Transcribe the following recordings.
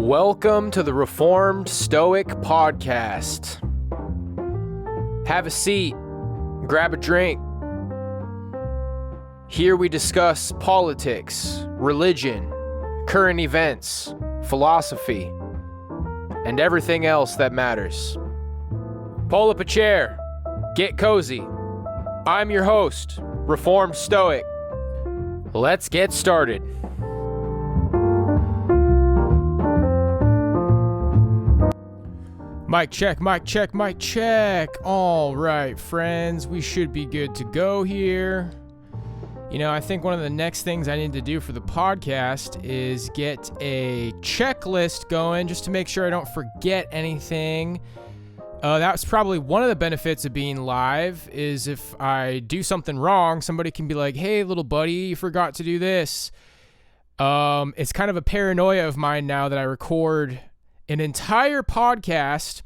Welcome to the Reformed Stoic Podcast. Have a seat, grab a drink. Here we discuss politics, religion, current events, philosophy, and everything else that matters. Pull up a chair, get cozy. I'm your host, Reformed Stoic. Let's get started. Mic check, mic check, mic check. All right, friends, we should be good to go here. You know, I think one of the next things I need to do for the podcast is get a checklist going just to make sure I don't forget anything. That's probably one of the benefits of being live is if I do something wrong, somebody can be like, hey, little buddy, you forgot to do this. It's kind of a paranoia of mine now that I record an entire podcast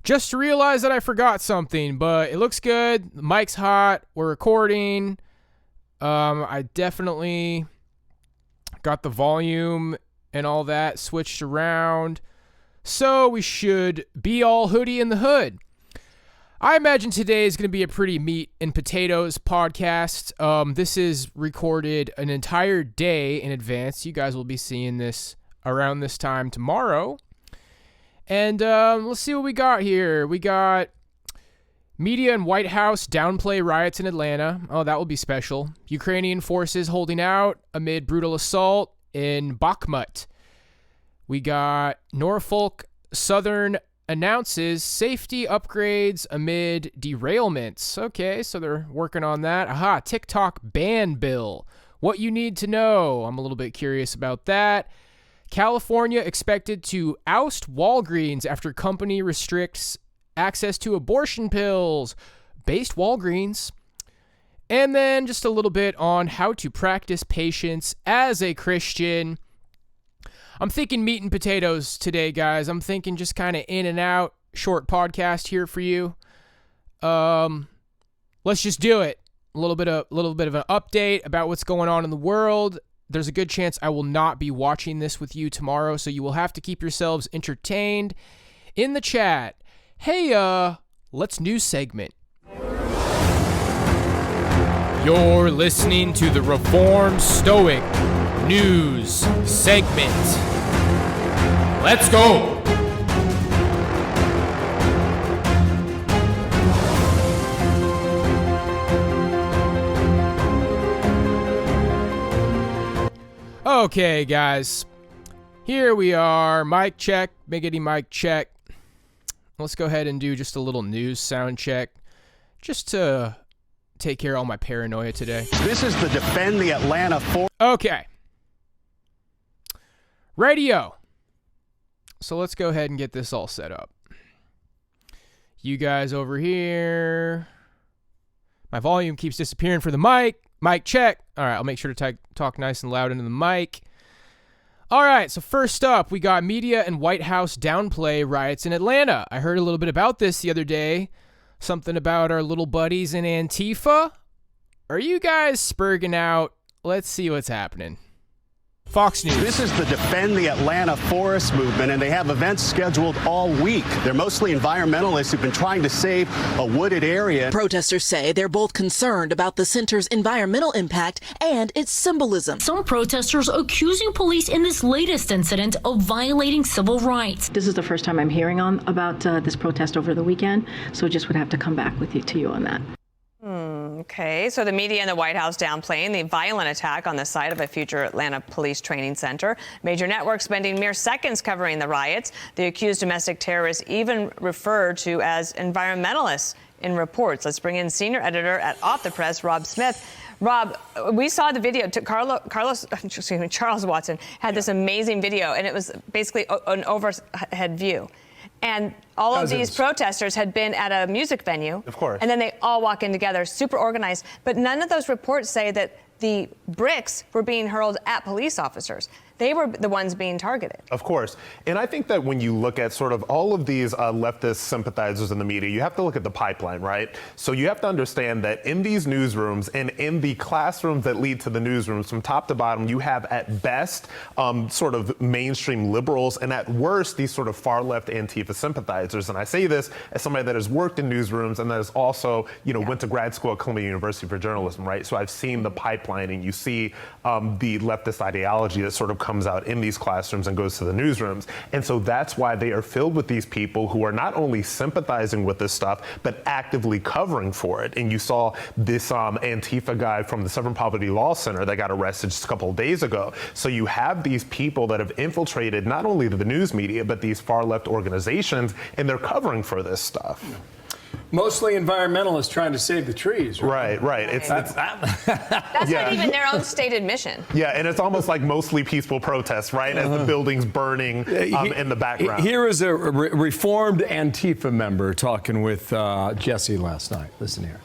just to realize that I forgot something, but it looks good. The mic's hot. We're recording. I definitely got the volume and all that switched around. So we should be all hoodie in the hood. I imagine today is going to be a pretty meat and potatoes podcast. This is recorded an entire day in advance. You guys will be seeing this around this time tomorrow. And let's see what we got here. We got media and White House downplay riots in Atlanta. Oh, that will be special. Ukrainian forces holding out amid brutal assault in Bakhmut. We got Norfolk Southern announces safety upgrades amid derailments. Okay, so they're working on that. Aha, TikTok ban bill. What you need to know. I'm a little bit curious about that. California expected to oust Walgreens after company restricts access to abortion pills. Based Walgreens. And then just a little bit on how to practice patience as a Christian. I'm thinking meat and potatoes today, guys. I'm thinking just kind of in and out, short podcast here for you. Let's just do it. A little bit of an update about what's going on in the world. There's a good chance I will not be watching this with you tomorrow, so you will have to keep yourselves entertained. In the chat, hey, let's news segment. You're listening to the Reformed Stoic News segment. Let's go! Okay, guys. Here we are. Mic check. Biggity mic check. Let's go ahead and do just a little news sound check just to take care of all my paranoia today. This is the Defend the Atlanta for. Okay. Radio. So let's go ahead and get this all set up. You guys over here. My volume keeps disappearing for the mic. Mic check. All right, I'll make sure to talk nice and loud into the mic. All right, so first up, we got media and White House downplay riots in Atlanta. I heard a little bit about this the other day. Something about our little buddies in Antifa. Are you guys spurging out? Let's see what's happening. Fox News. This is the Defend the Atlanta Forest movement, and they have events scheduled all week. They're mostly environmentalists who've been trying to save a wooded area. Protesters say they're both concerned about the center's environmental impact and its symbolism. Some protesters accusing police in this latest incident of violating civil rights. This is the first time I'm hearing about this protest over the weekend, so just would have to come back to you on that. Okay, so the media and the White House downplaying the violent attack on the site of a future Atlanta police training center. Major networks spending mere seconds covering the riots. The accused domestic terrorists even referred to as environmentalists in reports. Let's bring in senior editor at Off the Press, Rob Smith. Rob, we saw the video. Charles Watson had this amazing video, and it was basically an overhead view. And all of these protesters had been at a music venue. Of course. And then they all walk in together, super organized. But none of those reports say that the bricks were being hurled at police officers. they were the ones being targeted. Of course. And I think that when you look at sort of all of these leftist sympathizers in the media, you have to look at the pipeline, right? So you have to understand that in these newsrooms and in the classrooms that lead to the newsrooms, from top to bottom, you have at best sort of mainstream liberals, and at worst, these sort of far left Antifa sympathizers. And I say this as somebody that has worked in newsrooms and that has also, went to grad school at Columbia University for journalism, right? So I've seen the pipeline, and you see the leftist ideology that sort of comes out in these classrooms and goes to the newsrooms. And so that's why they are filled with these people who are not only sympathizing with this stuff, but actively covering for it. And you saw this Antifa guy from the Southern Poverty Law Center that got arrested just a couple of days ago. So you have these people that have infiltrated not only the news media, but these far left organizations, and they're covering for this stuff. Mostly environmentalists trying to save the trees. Right? Right. That's not even their own stated mission. Yeah, and it's almost like mostly peaceful protests, right? As the building's burning in the background. Here is a reformed Antifa member talking with Jesse last night. Listen here.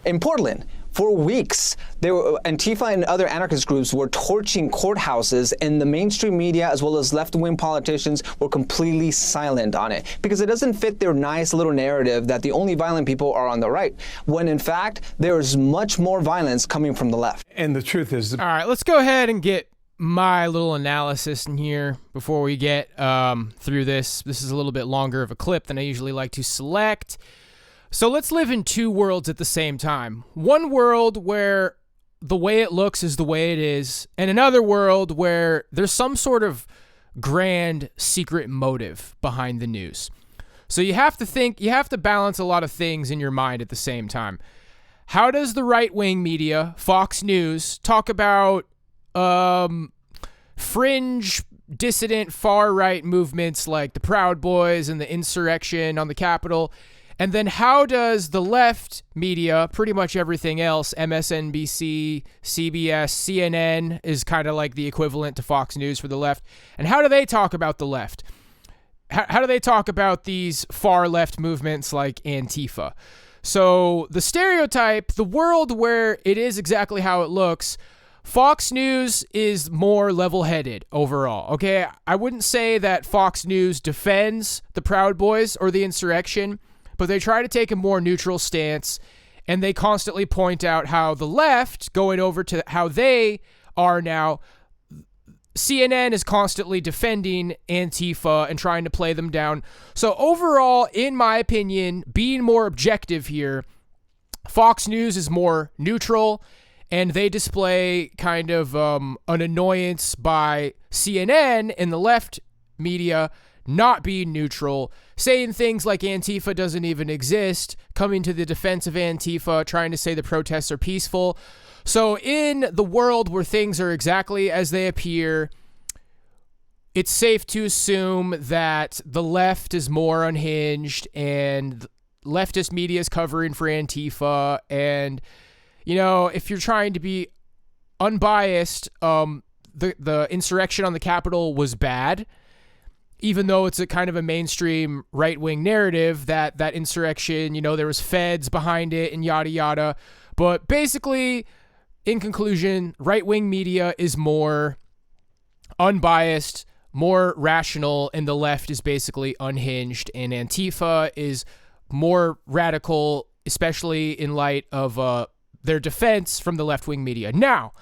In Portland, for weeks, Antifa and other anarchist groups were torching courthouses, and the mainstream media as well as left-wing politicians were completely silent on it because it doesn't fit their nice little narrative that the only violent people are on the right, when in fact there is much more violence coming from the left. And the truth is... All right, let's go ahead and get my little analysis in here before we get through this. This is a little bit longer of a clip than I usually like to select. So let's live in two worlds at the same time. One world where the way it looks is the way it is, and another world where there's some sort of grand secret motive behind the news. So you have to balance a lot of things in your mind at the same time. How does the right-wing media, Fox News, talk about fringe, dissident, far-right movements like the Proud Boys and the insurrection on the Capitol? And then how does the left media, pretty much everything else, MSNBC, CBS, CNN is kind of like the equivalent to Fox News for the left. And how do they talk about the left? How do they talk about these far left movements like Antifa? So the stereotype, the world where it is exactly how it looks, Fox News is more level-headed overall, okay? I wouldn't say that Fox News defends the Proud Boys or the insurrection, but they try to take a more neutral stance, and they constantly point out how the left, going over to how they are now, CNN is constantly defending Antifa and trying to play them down. So overall, in my opinion, being more objective here, Fox News is more neutral, and they display kind of an annoyance by CNN and the left media not being neutral, saying things like Antifa doesn't even exist, coming to the defense of Antifa, trying to say the protests are peaceful. So in the world where things are exactly as they appear, it's safe to assume that the left is more unhinged and leftist media is covering for Antifa. And, if you're trying to be unbiased, the insurrection on the Capitol was bad. Even though it's a kind of a mainstream right-wing narrative that insurrection, there was feds behind it and yada yada. But basically, in conclusion, right-wing media is more unbiased, more rational, and the left is basically unhinged. And Antifa is more radical, especially in light of their defense from the left-wing media. Now,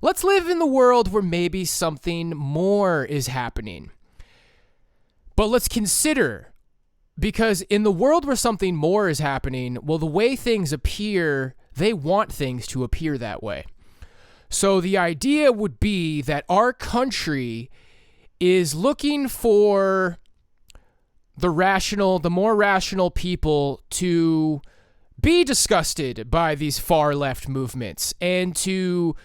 let's live in the world where maybe something more is happening. But let's consider, because in the world where something more is happening, well, the way things appear, they want things to appear that way. So the idea would be that our country is looking for the more rational people to be disgusted by these far left movements and to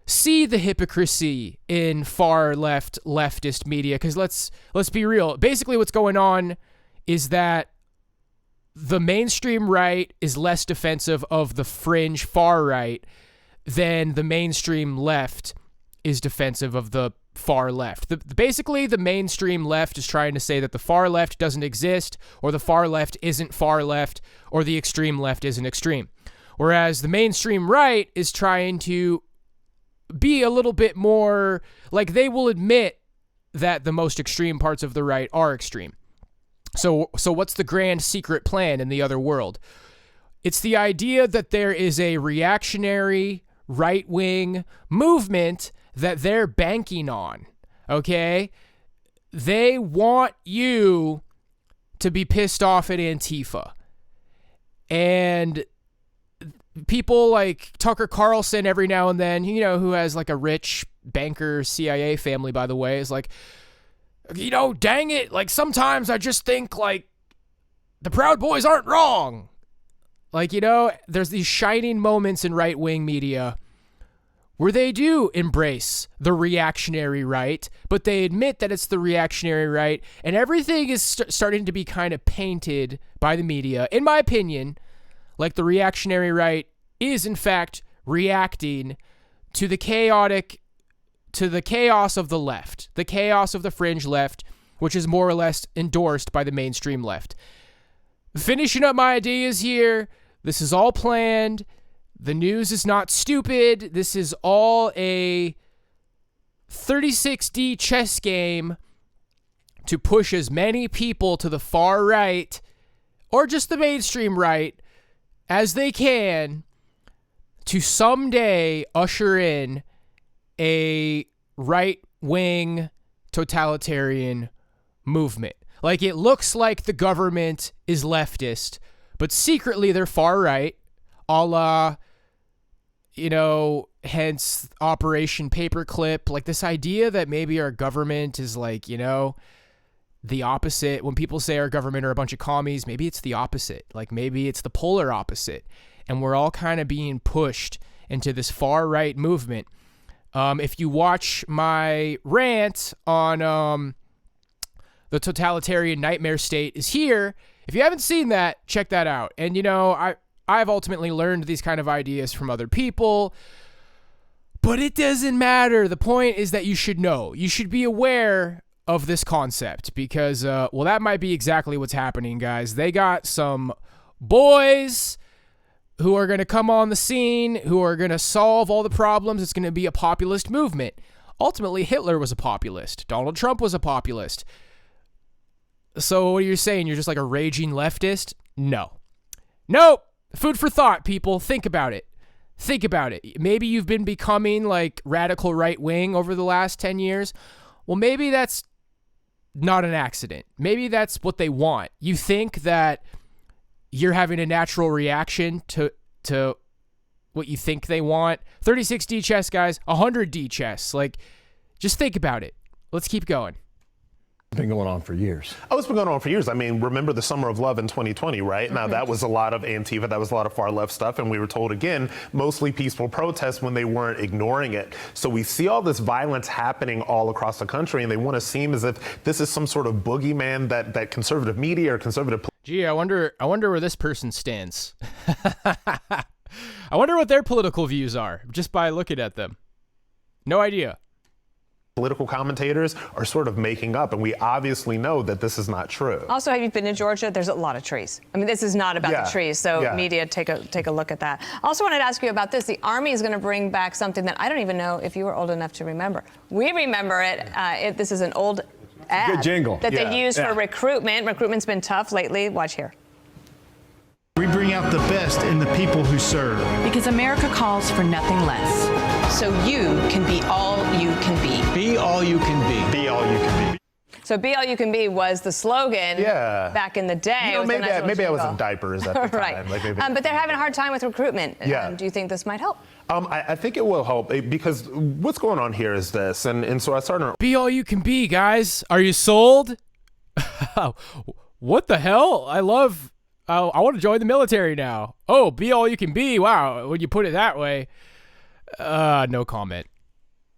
see the hypocrisy in far leftist media. Because let's be real. Basically what's going on is that the mainstream right is less defensive of the fringe far right than the mainstream left is defensive of the far left. Basically, the mainstream left is trying to say that the far left doesn't exist, or the far left isn't far left, or the extreme left isn't extreme. Whereas the mainstream right is trying to be a little bit more, like, they will admit that the most extreme parts of the right are extreme. So what's the grand secret plan in the other world? It's the idea that there is a reactionary right-wing movement that they're banking on, okay? They want you to be pissed off at Antifa. And people like Tucker Carlson every now and then, you know, who has like a rich banker CIA family, by the way, is like, you know, dang it, like sometimes I just think like the Proud Boys aren't wrong. Like, you know, there's these shining moments in right-wing media where they do embrace the reactionary right, but they admit that it's the reactionary right, and everything is starting to be kind of painted by the media, in my opinion, like the reactionary right is in fact reacting to the chaos of the left, the chaos of the fringe left, which is more or less endorsed by the mainstream left. Finishing up my ideas here, this is all planned. The news is not stupid. This is all a 36D chess game to push as many people to the far right, or just the mainstream right, as they can to someday usher in a right-wing totalitarian movement. Like, it looks like the government is leftist, but secretly they're far right, a la, you know, hence Operation Paperclip. Like, this idea that maybe our government is like, you know, the opposite. When people say our government are a bunch of commies, maybe it's the opposite. Like, maybe it's the polar opposite. And we're all kind of being pushed into this far right movement. If you watch my rant on the totalitarian nightmare state is here, if you haven't seen that, check that out. And, you know, I've ultimately learned these kind of ideas from other people, but it doesn't matter. The point is that you should know. You should be aware of this concept because, well, that might be exactly what's happening, guys. They got some boys who are going to come on the scene, who are going to solve all the problems. It's going to be a populist movement. Ultimately, Hitler was a populist. Donald Trump was a populist. So what are you saying? You're just like a raging leftist? No. Nope. Food for thought, people. Think about it. Think about it. Maybe you've been becoming like radical right wing over the last 10 years. Well, maybe that's not an accident. Maybe that's what they want. You think that you're having a natural reaction to what you think they want. 36D chess, guys. 100D chess. Like, just think about it. Let's keep going. It's been going on for years. Oh, it's been going on for years. I mean, remember the Summer of Love in 2020, right? Now, that was a lot of Antifa, that was a lot of far left stuff, and we were told, again, mostly peaceful protests when they weren't ignoring it. So we see all this violence happening all across the country, and they want to seem as if this is some sort of boogeyman that conservative media or conservative... Gee, I wonder where this person stands. I wonder what their political views are, just by looking at them. No idea. Political commentators are sort of making up, and we obviously know that this is not true. Also, have you been to Georgia? There's a lot of trees. I mean, this is not about the trees, so media, take a look at that. Also wanted to ask you about this. The Army is going to bring back something that I don't even know if you were old enough to remember. We remember it. This is an old ad good jingle. that they use for recruitment. Recruitment's been tough lately. Watch here. We bring out the best in the people who serve. Because America calls for nothing less. So you can be all you can be. Be all you can be. Be all you can be. So "Be all you can be" was the slogan back in the day. You know, maybe I was in diapers at the time. Right. Like maybe. But they're having a hard time with recruitment. Yeah. Do you think this might help? I think it will help because what's going on here is this, and so I started. Be all you can be, guys. Are you sold? What the hell? I want to join the military now. Oh, be all you can be. Wow. When you put it that way, no comment.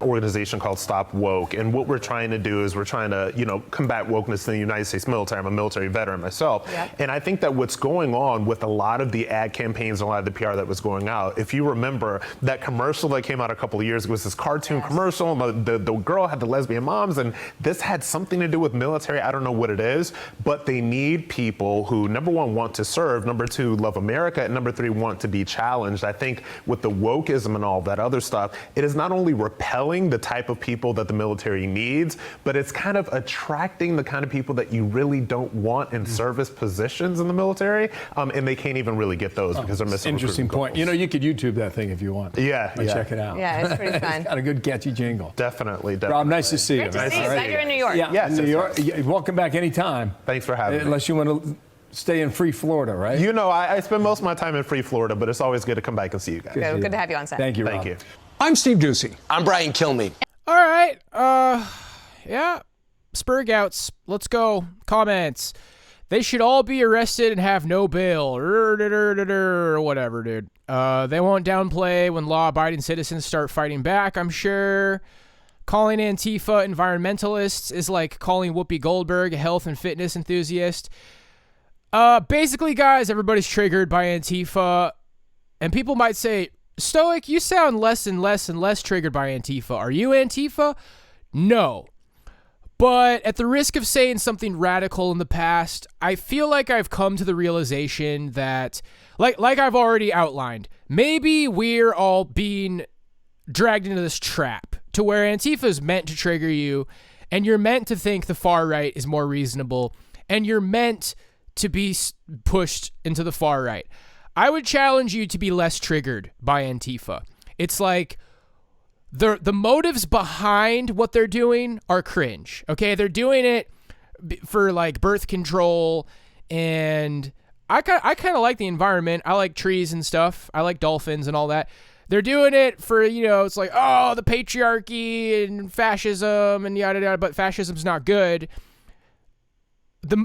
organization called Stop Woke, and what we're trying to do is we're trying to, combat wokeness in the United States military. I'm a military veteran myself, and I think that what's going on with a lot of the ad campaigns and a lot of the PR that was going out, if you remember that commercial that came out a couple of years ago, was this cartoon commercial, the girl had the lesbian moms, and this had something to do with military. I don't know what it is, but they need people who, number one, want to serve, number two, love America, and number three, want to be challenged. I think with the wokeism and all that other stuff, it is not only repelling the type of people that the military needs, but it's kind of attracting the kind of people that you really don't want in service positions in the military, and they can't even really get those because they're missing. Interesting point. You could YouTube that thing if you want. Check it out. Yeah, it's pretty fun. It's got a good catchy jingle. Definitely. Rob, nice to see you. Great to see you. Glad you're in New York. Yeah, New York. Welcome back anytime. Thanks for having me. Unless you want to stay in free Florida, right? I spend most of my time in free Florida, but it's always good to come back and see you guys. Good to have you on set. Thank you, Rob. Thank you. I'm Steve Ducey. I'm Brian Kilmeade. All right. Spurgouts. Let's go. Comments. They should all be arrested and have no bail. Or whatever, dude. They won't downplay when law-abiding citizens start fighting back, I'm sure. Calling Antifa environmentalists is like calling Whoopi Goldberg a health and fitness enthusiast. Basically, guys, everybody's triggered by Antifa. And people might say, Stoic, you sound less and less and less triggered by Antifa. Are you Antifa? No. But at the risk of saying something radical in the past, I feel like I've come to the realization that, like I've already outlined, maybe we're all being dragged into this trap to where Antifa is meant to trigger you, and you're meant to think the far right is more reasonable, and you're meant to be pushed into the far right. I would challenge you to be less triggered by Antifa. It's like the motives behind what they're doing are cringe. Okay, they're doing it for like birth control, and I kind of like the environment. I like trees and stuff. I like dolphins and all that. They're doing it for, it's like, oh, the patriarchy and fascism and yada yada, but fascism's not good.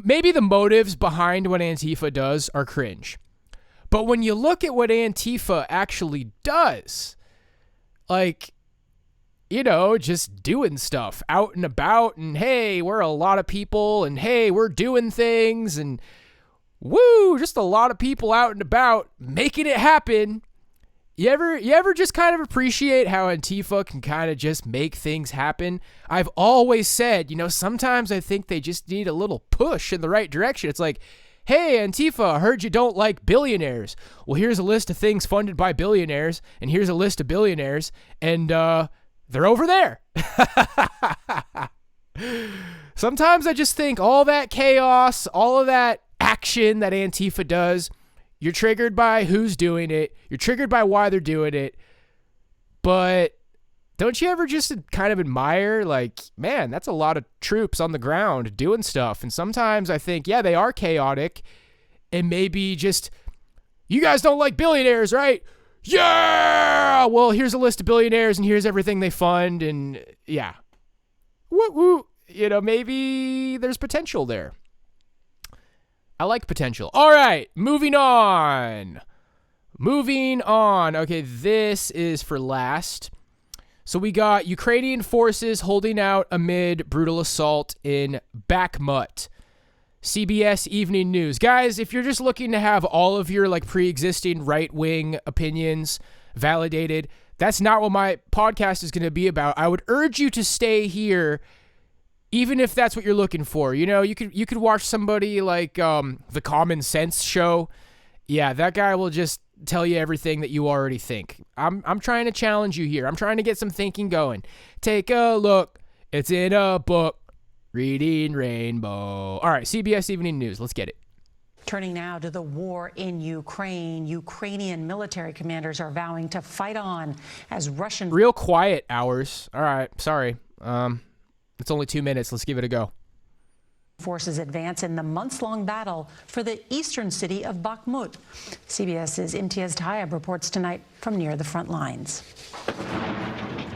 Maybe the motives behind what Antifa does are cringe. But when you look at what Antifa actually does, like, just doing stuff out and about, and hey, we're a lot of people, and hey, we're doing things, and woo, just a lot of people out and about making it happen. You ever just kind of appreciate how Antifa can kind of just make things happen? I've always said, sometimes I think they just need a little push in the right direction. It's like, hey, Antifa, I heard you don't like billionaires. Well, here's a list of things funded by billionaires, and here's a list of billionaires, and they're over there. Sometimes I just think all that chaos, all of that action that Antifa does, you're triggered by who's doing it. You're triggered by why they're doing it. But don't you ever just kind of admire, like, man, that's a lot of troops on the ground doing stuff. And sometimes I think, yeah, they are chaotic. And maybe just, you guys don't like billionaires, right? Yeah! Well, here's a list of billionaires and here's everything they fund. And yeah. Woo-woo. Maybe there's potential there. I like potential. All right, moving on. Okay, this is for last. So we got Ukrainian forces holding out amid brutal assault in Bakhmut. CBS Evening News. Guys, if you're just looking to have all of your pre-existing right-wing opinions validated, that's not what my podcast is going to be about. I would urge you to stay here. Even if that's what you're looking for, you could watch somebody like the Common Sense Show. Yeah, that guy will just tell you everything that you already think. I'm trying to challenge you here. I'm trying to get some thinking going. Take a look. It's in a book. Reading Rainbow. All right, CBS Evening News. Let's get it. Turning now to the war in Ukraine. Ukrainian military commanders are vowing to fight on as Russian... Real quiet hours. All right, sorry. It's only 2 minutes. Let's give it a go. Forces advance in the months-long battle for the eastern city of Bakhmut. CBS's Imtiaz Tayeb reports tonight from near the front lines.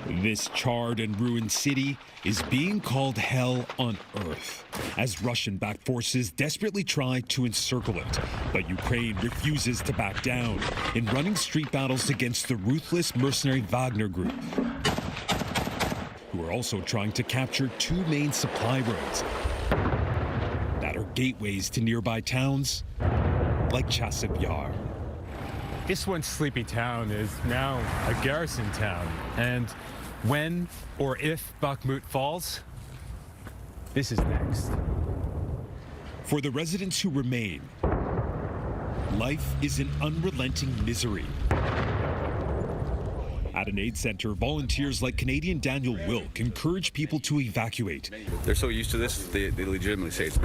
This charred and ruined city is being called hell on earth as Russian-backed forces desperately try to encircle it. But Ukraine refuses to back down in running street battles against the ruthless mercenary Wagner group. They're also trying to capture 2 main supply roads that are gateways to nearby towns like Chasiv Yar. This once sleepy town is now a garrison town. And when or if Bakhmut falls, this is next. For the residents who remain, life is an unrelenting misery. At an aid center, volunteers like Canadian Daniel Wilk encourage people to evacuate. They're so used to this, they legitimately say it's...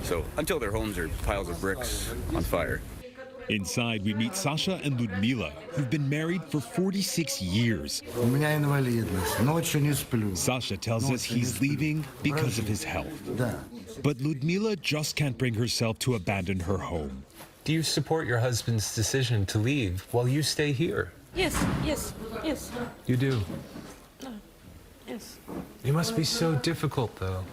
So until their homes are piles of bricks on fire. Inside, we meet Sasha and Ludmila, who've been married for 46 years. Sasha tells us he's leaving because of his health. But Ludmila just can't bring herself to abandon her home. Do you support your husband's decision to leave while you stay here? Yes. You do? Yes. It must be so difficult, though.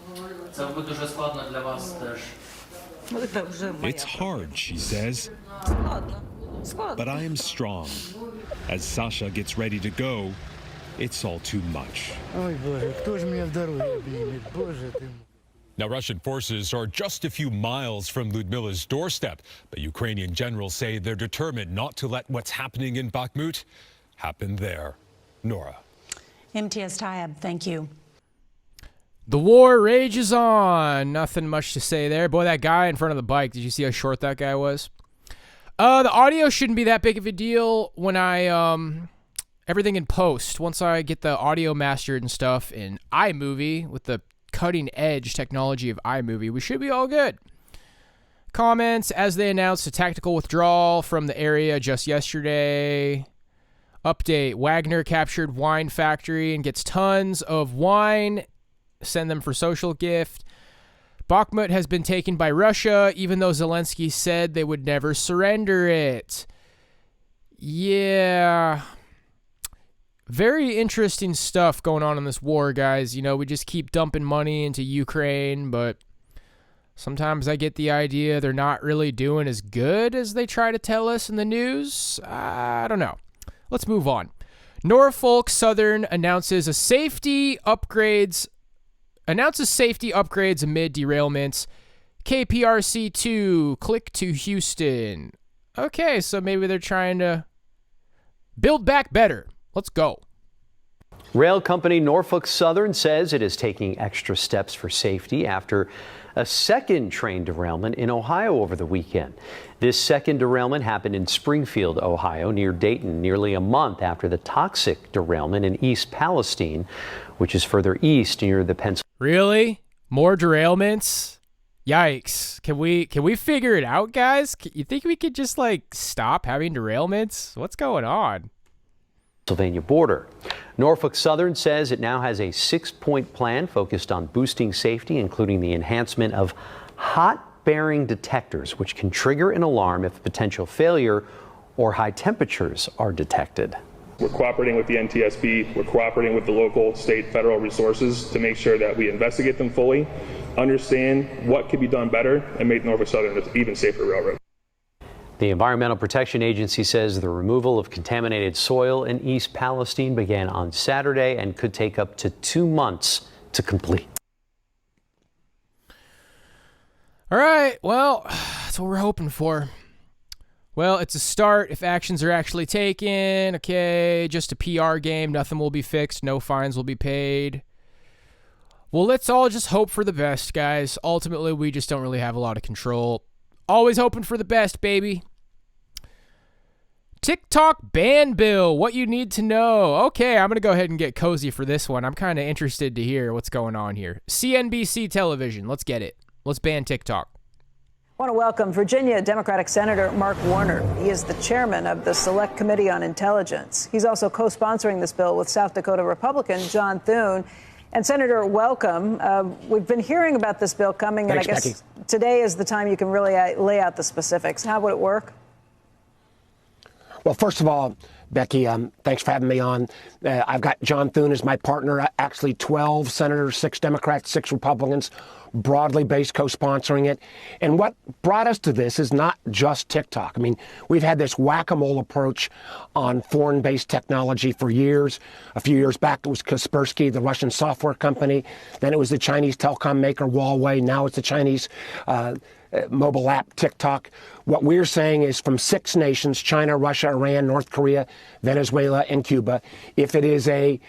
It's hard, she says. But I am strong. As Sasha gets ready to go, it's all too much. Now, Russian forces are just a few miles from Ludmila's doorstep, but Ukrainian generals say they're determined not to let what's happening in Bakhmut happen there. Nora. MTS Tayeb, thank you. The war rages on. Nothing much to say there. Boy, that guy in front of the bike, did you see how short that guy was? The audio shouldn't be that big of a deal when I, everything in post. Once I get the audio mastered and stuff in iMovie with the cutting edge technology of iMovie, we should be all good. Comments as they announced a tactical withdrawal from the area just yesterday. Update, Wagner captured wine factory and gets tons of wine. Send them for social gift. Bakhmut has been taken by Russia, even though Zelensky said they would never surrender it. Yeah. Very interesting stuff going on in this war, guys. You know, we just keep dumping money into Ukraine, but sometimes I get the idea they're not really doing as good as they try to tell us in the news. I don't know. Let's move on. Norfolk Southern announces safety upgrades amid derailments. KPRC2, click to Houston. Okay, so maybe they're trying to build back better. Let's go. Rail company Norfolk Southern says it is taking extra steps for safety after a second train derailment in Ohio over the weekend. This second derailment happened in Springfield, Ohio, near Dayton, nearly a month after the toxic derailment in East Palestine, which is further east near the Pennsylvania. Really? More derailments? Yikes. Can we figure it out, guys? You think we could just stop having derailments? What's going on? Pennsylvania border. Norfolk Southern says it now has a 6-point plan focused on boosting safety, including the enhancement of hot bearing detectors, which can trigger an alarm if a potential failure or high temperatures are detected. We're cooperating with the NTSB, we're cooperating with the local, state, federal resources to make sure that we investigate them fully, understand what could be done better, and make Norfolk Southern an even safer railroad. The Environmental Protection Agency says the removal of contaminated soil in East Palestine began on Saturday and could take up to 2 months to complete. All right, well, that's what we're hoping for. Well, it's a start if actions are actually taken. Okay, just a PR game. Nothing will be fixed. No fines will be paid. Well, let's all just hope for the best, guys. Ultimately, we just don't really have a lot of control. Always hoping for the best, baby. TikTok ban bill, what you need to know. Okay, I'm going to go ahead and get cozy for this one. I'm kind of interested to hear what's going on here. CNBC television, let's get it. Let's ban TikTok. I want to welcome Virginia Democratic Senator Mark Warner. He is the chairman of the Select Committee on Intelligence. He's also co-sponsoring this bill with South Dakota Republican John Thune. And Senator, welcome. We've been hearing about this bill coming, and I guess today is the time you can really lay out the specifics. How would it work? Well, first of all, Becky, thanks for having me on. I've got John Thune as my partner, actually 12 senators, 6 Democrats, 6 Republicans, broadly based co-sponsoring it. And what brought us to this is not just TikTok. I mean, we've had this whack-a-mole approach on foreign-based technology for years. A few years back, it was Kaspersky, the Russian software company. Then it was the Chinese telecom maker Huawei. Now it's the Chinese mobile app TikTok. What we're saying is from 6 nations, China, Russia, Iran, North Korea, Venezuela, and Cuba, if it is a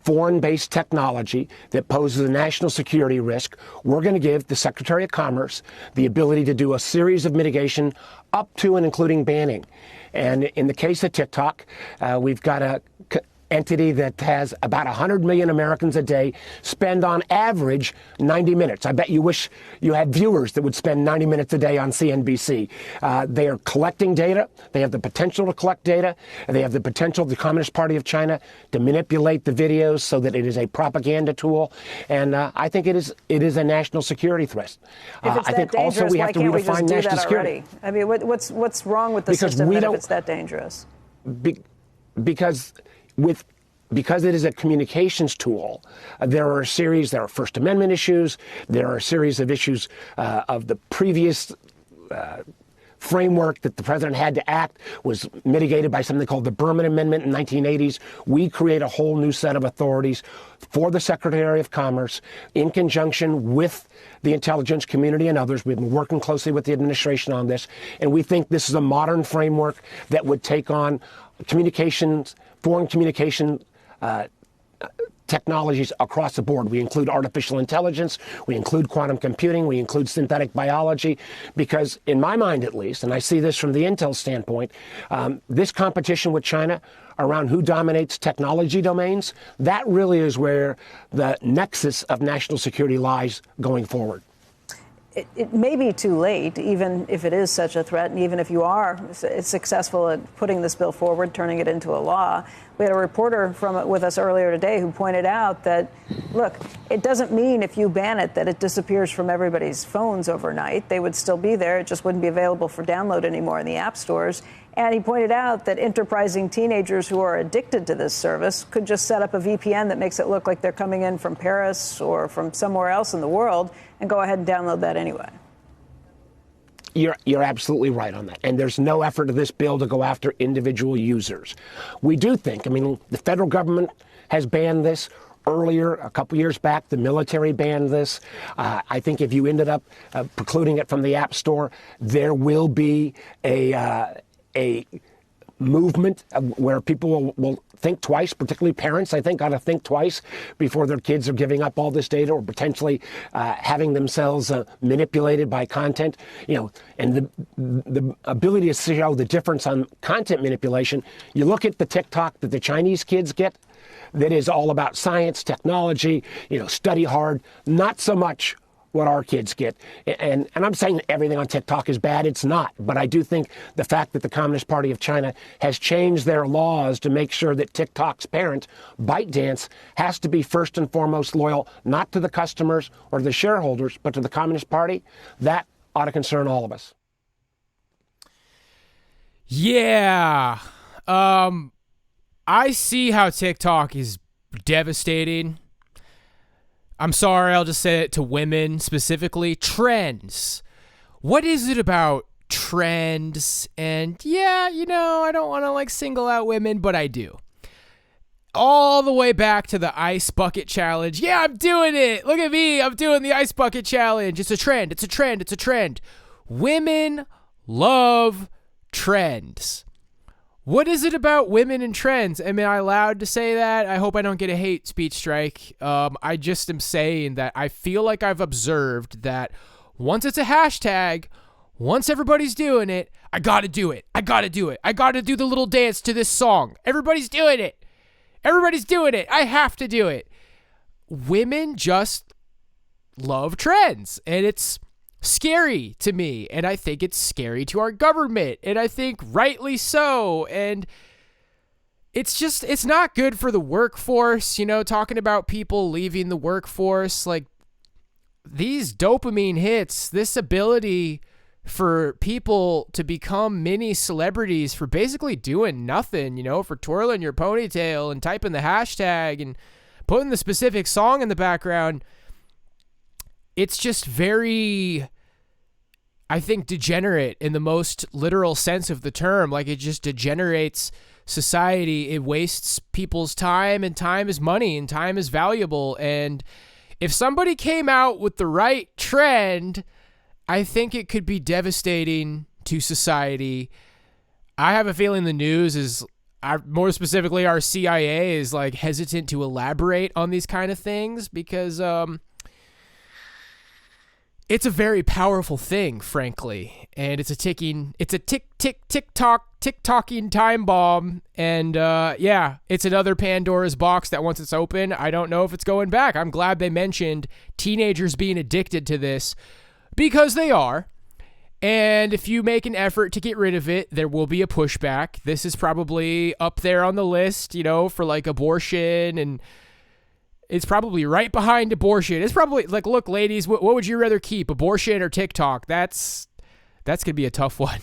foreign-based technology that poses a national security risk, we're going to give the Secretary of Commerce the ability to do a series of mitigation up to and including banning. And in the case of TikTok, we've got a entity that has about 100 million Americans a day spend on average 90 minutes. I bet you wish you had viewers that would spend 90 minutes a day on CNBC. They are collecting data. They have the potential to collect data. They have the potential, the Communist Party of China, to manipulate the videos so that it is a propaganda tool. And I think it is a national security threat. If it's I think that dangerous, also we why have to can't we redefine just do national that security. already? I mean, what's wrong with the Because system we if don't- it's that dangerous? Because it is a communications tool, there are First Amendment issues, there are a series of issues of the previous framework that the president had to act was mitigated by something called the Berman Amendment in the 1980s. We create a whole new set of authorities for the Secretary of Commerce in conjunction with the intelligence community and others. We've been working closely with the administration on this, and we think this is a modern framework that would take on foreign communication technologies across the board. We include artificial intelligence, we include quantum computing, we include synthetic biology, because in my mind at least, and I see this from the Intel standpoint, this competition with China around who dominates technology domains, that really is where the nexus of national security lies going forward. It may be too late, even if it is such a threat, and even if you are successful at putting this bill forward, turning it into a law. We had a reporter with us earlier today who pointed out that, look, it doesn't mean if you ban it that it disappears from everybody's phones overnight. They would still be there. It just wouldn't be available for download anymore in the app stores. And he pointed out that enterprising teenagers who are addicted to this service could just set up a VPN that makes it look like they're coming in from Paris or from somewhere else in the world and go ahead and download that anyway. You're absolutely right on that. And there's no effort of this bill to go after individual users. We do think, the federal government has banned this earlier, a couple years back. The military banned this. I think if you ended up precluding it from the App Store, there will be a movement where people will think twice, particularly parents, I think, ought to think twice before their kids are giving up all this data or potentially having themselves manipulated by content. And the ability to show the difference on content manipulation. You look at the TikTok that the Chinese kids get, that is all about science, technology, study hard, not so much what our kids get. And I'm saying that everything on TikTok is bad. It's not. But I do think the fact that the Communist Party of China has changed their laws to make sure that TikTok's parent, ByteDance, has to be first and foremost loyal, not to the customers or the shareholders, but to the Communist Party, that ought to concern all of us. Yeah. I see how TikTok is devastating. I'm sorry, I'll just say it to women specifically. Trends. What is it about trends? And yeah, I don't want to single out women, but I do. All the way back to the ice bucket challenge. Yeah, I'm doing it. Look at me. I'm doing the ice bucket challenge. It's a trend. It's a trend. It's a trend. Women love trends. What is it about women and trends? Am I allowed to say that? I hope I don't get a hate speech strike. I just am saying that I feel like I've observed that once it's a hashtag, once everybody's doing it, I gotta do it. I gotta do it. I gotta do the little dance to this song. Everybody's doing it. Everybody's doing it. I have to do it. Women just love trends, and it's scary to me, and I think it's scary to our government, and I think rightly so. And it's not good for the workforce, talking about people leaving the workforce. These dopamine hits, this ability for people to become mini celebrities for basically doing nothing, for twirling your ponytail and typing the hashtag and putting the specific song in the background. It's just very, I think, degenerate in the most literal sense of the term. Like, it just degenerates society. It wastes people's time, and time is money, and time is valuable. And if somebody came out with the right trend, I think it could be devastating to society. I have a feeling the news is, more specifically our CIA, is like hesitant to elaborate on these kind of things because it's a very powerful thing, frankly, and it's a tick-tocking time bomb, and it's another Pandora's box that once it's open, I don't know if it's going back. I'm glad they mentioned teenagers being addicted to this, because they are, and if you make an effort to get rid of it, there will be a pushback. This is probably up there on the list, for like abortion, and it's probably right behind abortion. It's probably like, look, ladies, what would you rather keep, abortion or TikTok? That's going to be a tough one.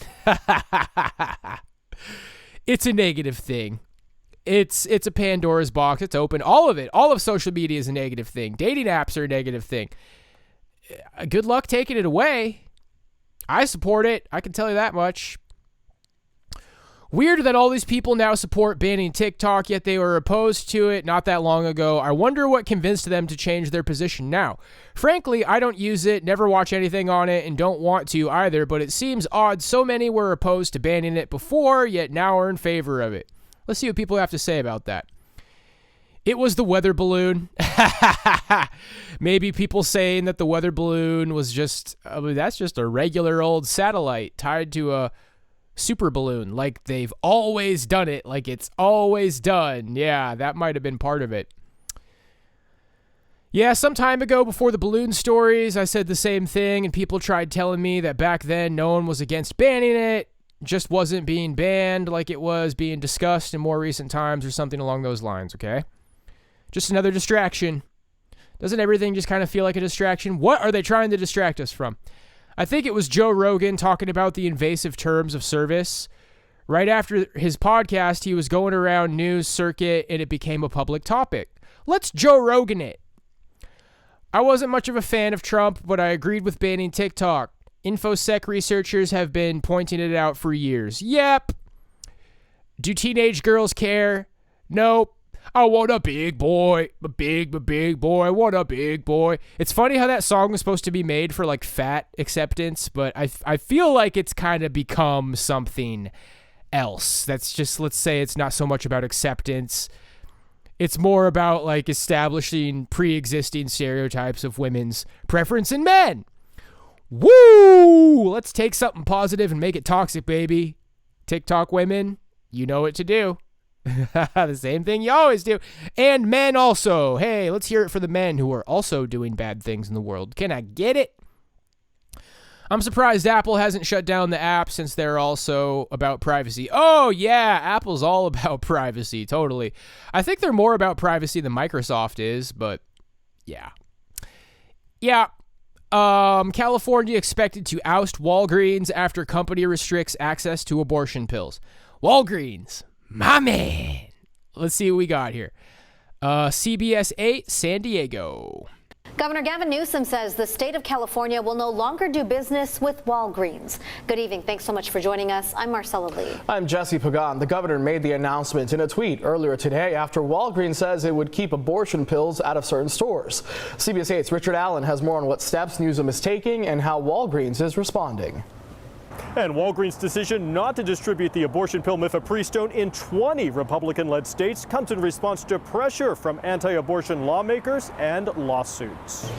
It's a negative thing. It's a Pandora's box. It's open. All of it. All of social media is a negative thing. Dating apps are a negative thing. Good luck taking it away. I support it. I can tell you that much. Weird that all these people now support banning TikTok, yet they were opposed to it not that long ago. I wonder what convinced them to change their position now. Frankly, I don't use it, never watch anything on it, and don't want to either, but it seems odd so many were opposed to banning it before, yet now are in favor of it. Let's see what people have to say about that. It was the weather balloon. Maybe people saying that the weather balloon was that's just a regular old satellite tied to a super balloon, like they've always done it, like it's always done. Yeah, that might have been part of it. Yeah, some time ago before the balloon stories, I said the same thing, and people tried telling me that back then no one was against banning it, just wasn't being banned like it was being discussed in more recent times or something along those lines, okay? Just another distraction. Doesn't everything just kind of feel like a distraction? What are they trying to distract us from? I think it was Joe Rogan talking about the invasive terms of service. Right after his podcast, he was going around news circuit and it became a public topic. Let's Joe Rogan it. I wasn't much of a fan of Trump, but I agreed with banning TikTok. InfoSec researchers have been pointing it out for years. Yep. Do teenage girls care? Nope. I want a big boy, a big boy, I want a big boy. It's funny how that song was supposed to be made for like fat acceptance, but I feel like it's kind of become something else. That's just, let's say it's not so much about acceptance. It's more about like establishing pre-existing stereotypes of women's preference in men. Woo! Let's take something positive and make it toxic, baby. TikTok women, you know what to do. The same thing you always do. And men also. Hey, let's hear it for the men who are also doing bad things in the world. Can I get it? I'm surprised Apple hasn't shut down the app since they're also about privacy. Oh, yeah, Apple's all about privacy, totally. I think they're more about privacy than Microsoft is, but yeah. Yeah. California expected to oust Walgreens after company restricts access to abortion pills. Walgreens. My man. Let's see what we got here. CBS 8, San Diego. Governor Gavin Newsom says the state of California will no longer do business with Walgreens. Good evening. Thanks so much for joining us. I'm Marcella Lee. I'm Jesse Pagan. The governor made the announcement in a tweet earlier today after Walgreens says it would keep abortion pills out of certain stores. CBS 8's Richard Allen has more on what steps Newsom is taking and how Walgreens is responding. And Walgreens' decision not to distribute the abortion pill mifepristone in 20 Republican-led states comes in response to pressure from anti-abortion lawmakers and lawsuits.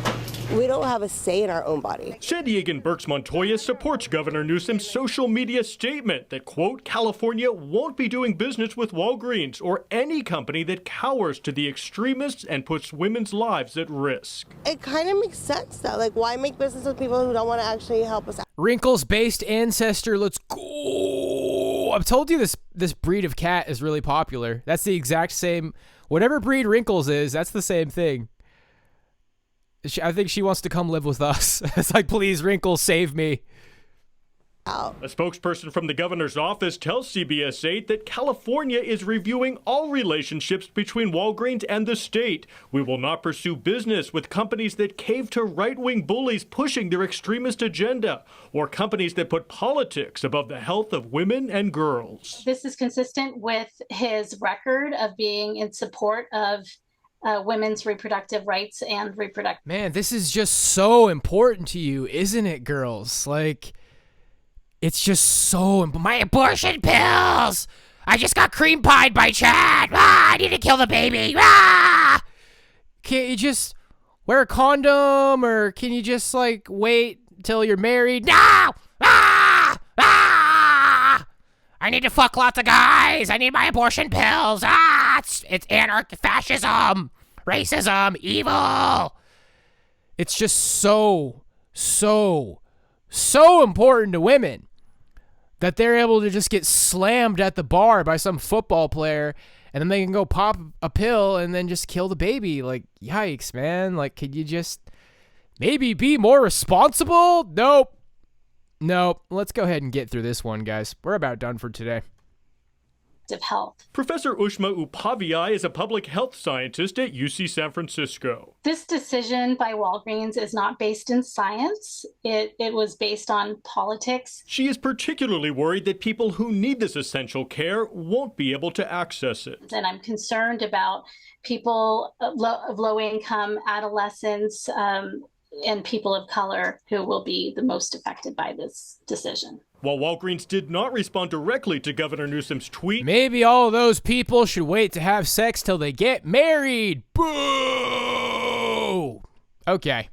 We don't have a say in our own body. San Diegan Burks Montoya supports Governor Newsom's social media statement that, quote, California won't be doing business with Walgreens or any company that cowers to the extremists and puts women's lives at risk. It kind of makes sense, though. Like, why make business with people who don't want to actually help us out? Wrinkles-based ancestor, let's go. I've told you this breed of cat is really popular. That's the exact same, whatever breed Wrinkles is, that's the same thing. I think she wants to come live with us. It's like, please, Wrinkles, save me. out. A spokesperson from the governor's office tells CBS 8 that California is reviewing all relationships between Walgreens and the state. We will not pursue business with companies that cave to right-wing bullies pushing their extremist agenda, or companies that put politics above the health of women and girls. This is consistent with his record of being in support of women's reproductive rights and reproductive. Man, this is just so important to you, isn't it, girls? Like, it's just so my abortion pills. I just got cream pied by Chad. I need to kill the baby. Can't you just wear a condom, or can you just like wait till you're married? No! I need to fuck lots of guys. I need my abortion pills. It's fascism, racism, evil. It's just so important to women that they're able to just get slammed at the bar by some football player, and then they can go pop a pill and then just kill the baby. Like, yikes, man. Like, could you just maybe be more responsible? Nope. Let's go ahead and get through this one, guys. We're about done for today. Health. Professor Ushma Upaviai is a public health scientist at UC San Francisco. This decision by Walgreens is not based in science. It was based on politics. She is particularly worried that people who need this essential care won't be able to access it. And I'm concerned about people of low income, adolescents, and people of color who will be the most affected by this decision. While Walgreens did not respond directly to Governor Newsom's tweet, maybe all of those people should wait to have sex till they get married. Boo! Okay.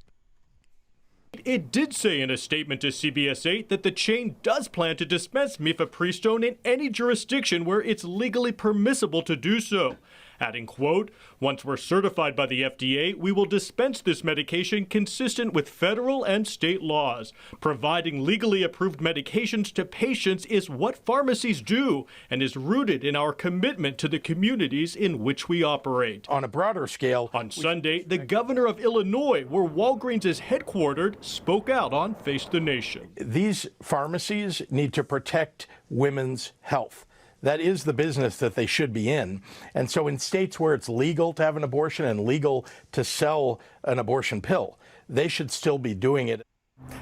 It did say in a statement to CBS 8 that the chain does plan to dispense mifepristone in any jurisdiction where it's legally permissible to do so. Adding, quote, once we're certified by the FDA, we will dispense this medication consistent with federal and state laws. Providing legally approved medications to patients is what pharmacies do and is rooted in our commitment to the communities in which we operate. On a broader scale, on Sunday, the governor of Illinois, where Walgreens is headquartered, spoke out on Face the Nation. These pharmacies need to protect women's health. That is the business that they should be in. And so in states where it's legal to have an abortion and legal to sell an abortion pill, they should still be doing it.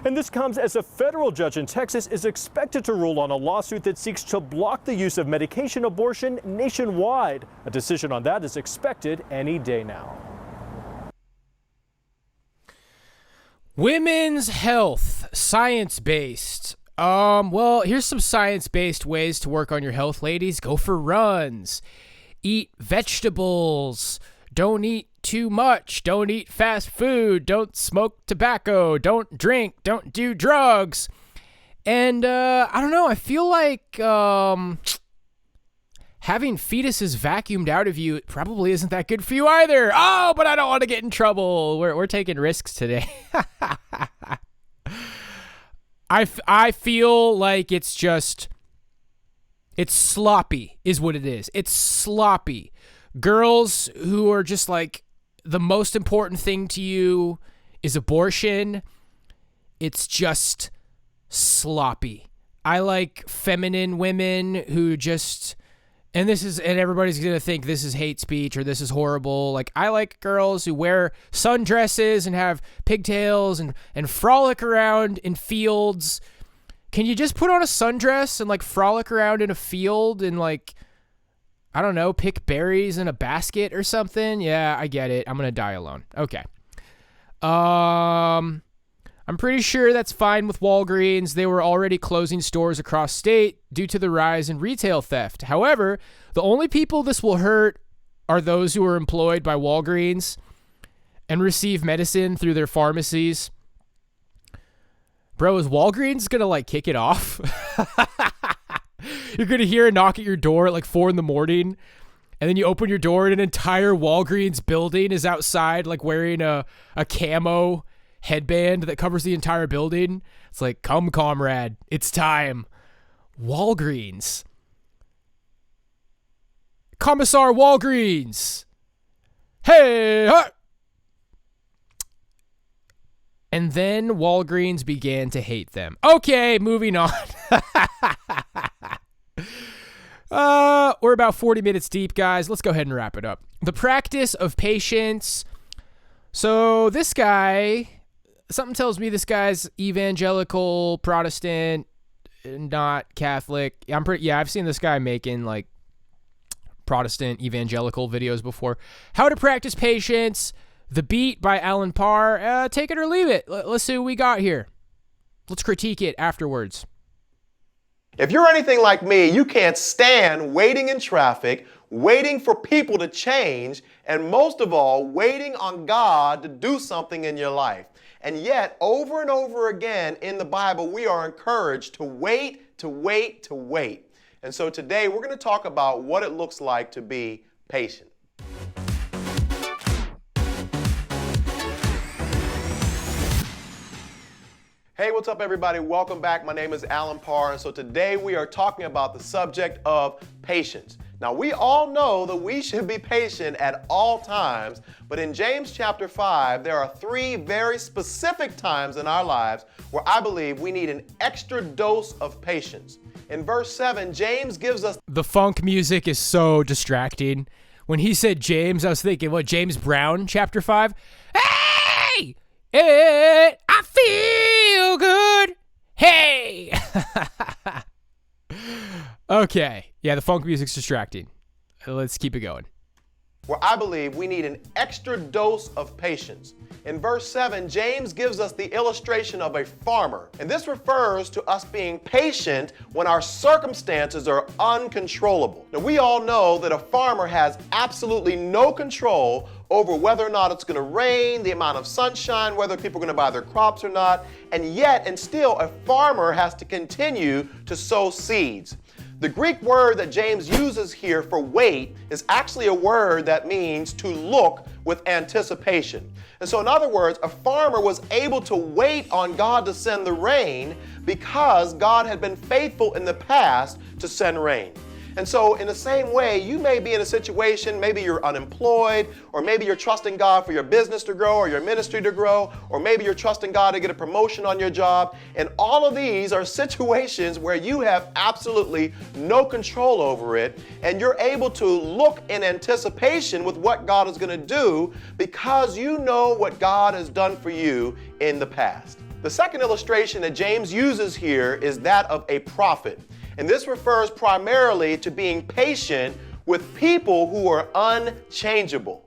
And this comes as a federal judge in Texas is expected to rule on a lawsuit that seeks to block the use of medication abortion nationwide. A decision on that is expected any day now. Women's health, science-based. Well, here's some science-based ways to work on your health, ladies. Go for runs. Eat vegetables. Don't eat too much. Don't eat fast food. Don't smoke tobacco. Don't drink. Don't do drugs. And, I don't know, I feel like, having fetuses vacuumed out of you probably isn't that good for you either. Oh, but I don't want to get in trouble. We're taking risks today. I feel like it's sloppy is what it is. It's sloppy. Girls who are just like, the most important thing to you is abortion. It's just sloppy. I like feminine women who just, and everybody's going to think this is hate speech or this is horrible. Like, I like girls who wear sundresses and have pigtails and frolic around in fields. Can you just put on a sundress and like frolic around in a field and like, I don't know, pick berries in a basket or something? Yeah, I get it. I'm going to die alone. Okay. I'm pretty sure that's fine with Walgreens. They were already closing stores across state due to the rise in retail theft. However, the only people this will hurt are those who are employed by Walgreens and receive medicine through their pharmacies. Bro, is Walgreens going to like kick it off? You're going to hear a knock at your door at like 4 a.m. and then you open your door and an entire Walgreens building is outside like wearing a camo headband that covers the entire building. It's like, come comrade, it's time. Walgreens. Commissar Walgreens. Hey, huh. And then Walgreens began to hate them. Okay, moving on. We're about 40 minutes deep, guys. Let's go ahead and wrap it up. The practice of patience. So this guy, something tells me this guy's evangelical, Protestant, not Catholic. I've seen this guy making like Protestant evangelical videos before. How to practice patience. The Beat by Alan Parr. Take it or leave it. Let's see what we got here. Let's critique it afterwards. If you're anything like me, you can't stand waiting in traffic, waiting for people to change, and most of all, waiting on God to do something in your life. And yet, over and over again in the Bible, we are encouraged to wait, to wait, to wait. And so today, we're going to talk about what it looks like to be patient. Hey, what's up, everybody? Welcome back. My name is Alan Parr, and so today we are talking about the subject of patience. Now, we all know that we should be patient at all times, but in James chapter 5, there are 3 very specific times in our lives where I believe we need an extra dose of patience. In verse 7, James gives us... The funk music is so distracting. When he said James, I was thinking, what, James Brown, chapter 5? Hey! I feel good. Hey! Okay. Yeah, the funk music's distracting. Let's keep it going. Where I believe we need an extra dose of patience. In verse 7, James gives us the illustration of a farmer. And this refers to us being patient when our circumstances are uncontrollable. Now, we all know that a farmer has absolutely no control over whether or not it's going to rain, the amount of sunshine, whether people are going to buy their crops or not. And yet, and still, a farmer has to continue to sow seeds. The Greek word that James uses here for wait is actually a word that means to look with anticipation. And so in other words, a farmer was able to wait on God to send the rain because God had been faithful in the past to send rain. And so in the same way, you may be in a situation, maybe you're unemployed, or maybe you're trusting God for your business to grow or your ministry to grow, or maybe you're trusting God to get a promotion on your job. And all of these are situations where you have absolutely no control over it, and you're able to look in anticipation with what God is going to do because you know what God has done for you in the past. The second illustration that James uses here is that of a prophet. And this refers primarily to being patient with people who are unchangeable.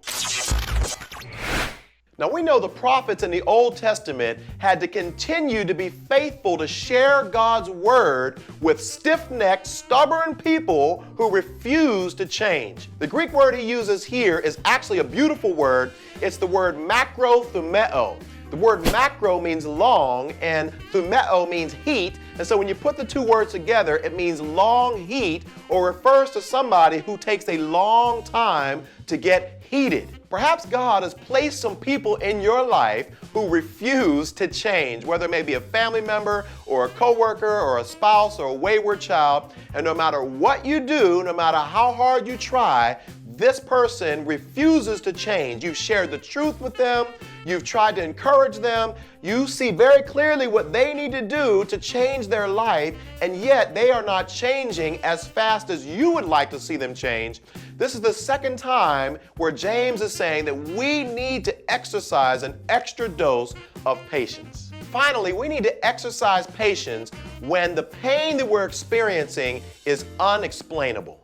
Now, we know the prophets in the Old Testament had to continue to be faithful to share God's word with stiff-necked, stubborn people who refuse to change. The Greek word he uses here is actually a beautiful word. It's the word macrothumeo. The word macro means long and thumeo means heat. And so when you put the two words together, it means long heat, or refers to somebody who takes a long time to get heated. Perhaps God has placed some people in your life who refuse to change, whether it may be a family member or a coworker or a spouse or a wayward child. And no matter what you do, no matter how hard you try, this person refuses to change. You've shared the truth with them. You've tried to encourage them. You see very clearly what they need to do to change their life, and yet they are not changing as fast as you would like to see them change. This is the second time where James is saying that we need to exercise an extra dose of patience. Finally, we need to exercise patience when the pain that we're experiencing is unexplainable.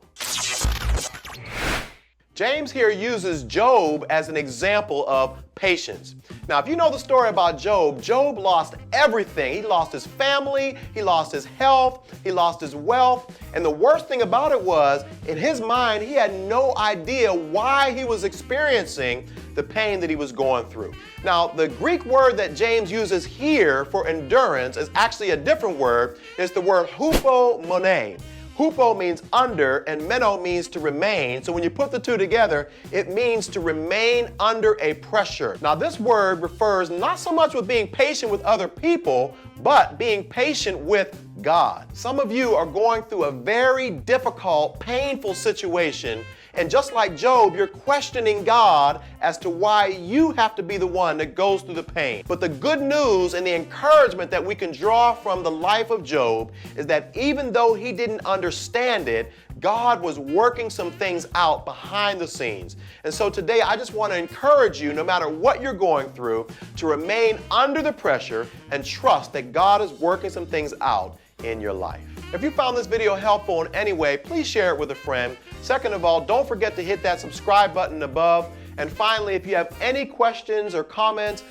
James here uses Job as an example of patience. Now, if you know the story about Job, Job lost everything. He lost his family, he lost his health, he lost his wealth. And the worst thing about it was, in his mind, he had no idea why he was experiencing the pain that he was going through. Now, the Greek word that James uses here for endurance is actually a different word. It's the word hupomone. Hupo means under, and meno means to remain. So when you put the two together, it means to remain under a pressure. Now, this word refers not so much with being patient with other people, but being patient with God. Some of you are going through a very difficult, painful situation, And just like Job, you're questioning God as to why you have to be the one that goes through the pain. But the good news and the encouragement that we can draw from the life of Job is that even though he didn't understand it, God was working some things out behind the scenes. And so today I just want to encourage you, no matter what you're going through, to remain under the pressure and trust that God is working some things out in your life. If you found this video helpful in any way, please share it with a friend. Second of all, don't forget to hit that subscribe button above. And finally, if you have any questions or comments.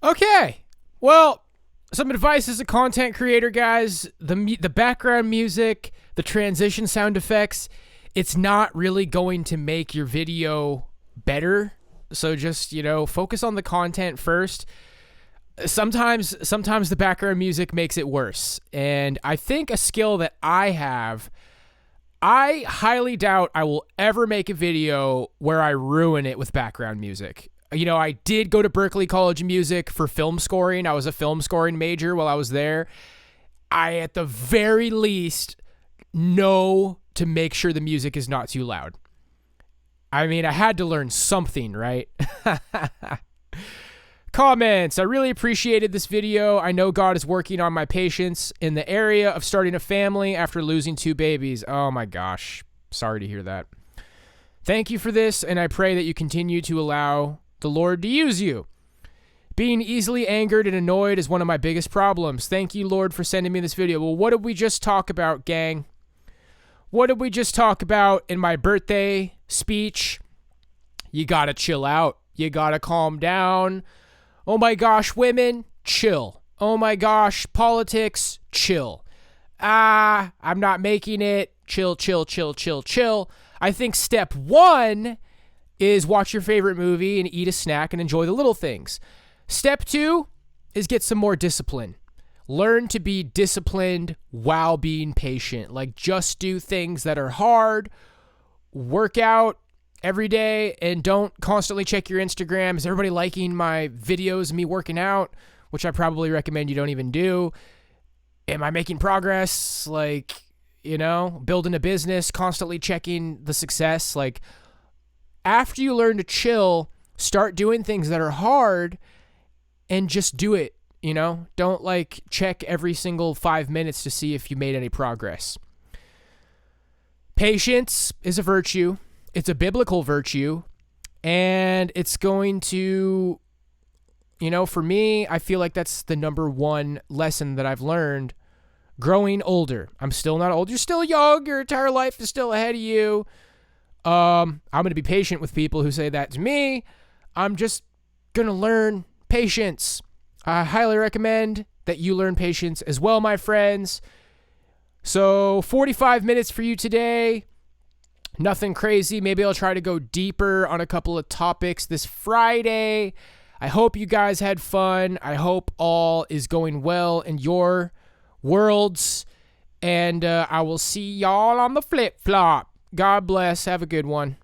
Okay, well, some advice as a content creator, guys. The background music, the transition sound effects, it's not really going to make your video better. So just, focus on the content first. Sometimes the background music makes it worse. And I think a skill that I have, I highly doubt I will ever make a video where I ruin it with background music. I did go to Berklee College of Music for film scoring. I was a film scoring major while I was there. I, at the very least, know to make sure the music is not too loud. I mean, I had to learn something, right? Comments. I really appreciated this video. I know God is working on my patience in the area of starting a family after losing 2 babies. Oh my gosh. Sorry to hear that. Thank you for this, and I pray that you continue to allow the Lord to use you. Being easily angered and annoyed is one of my biggest problems. Thank you, Lord, for sending me this video. Well, what did we just talk about, gang? What did we just talk about in my birthday speech? You gotta chill out. You gotta calm down. Oh my gosh, women, chill. Oh my gosh, politics, chill. I'm not making it. Chill, chill, chill, chill, chill. I think step 1 is watch your favorite movie and eat a snack and enjoy the little things. Step 2 is get some more discipline. Learn to be disciplined while being patient. Like, just do things that are hard. Work out every day, and don't constantly check your Instagram. Is everybody liking my videos of me working out? Which I probably recommend you don't even do. Am I making progress? Like, building a business, constantly checking the success. Like, after you learn to chill, start doing things that are hard and just do it. Don't check every single 5 minutes to see if you made any progress. Patience is a virtue. It's a biblical virtue, and it's going to, for me, I feel like that's the number 1 lesson that I've learned growing older. I'm still not old. You're still young. Your entire life is still ahead of you. I'm going to be patient with people who say that to me. I'm just going to learn patience. I highly recommend that you learn patience as well, my friends. So 45 minutes for you today. Nothing crazy. Maybe I'll try to go deeper on a couple of topics this Friday. I hope you guys had fun. I hope all is going well in your worlds. And I will see y'all on the flip-flop. God bless. Have a good one.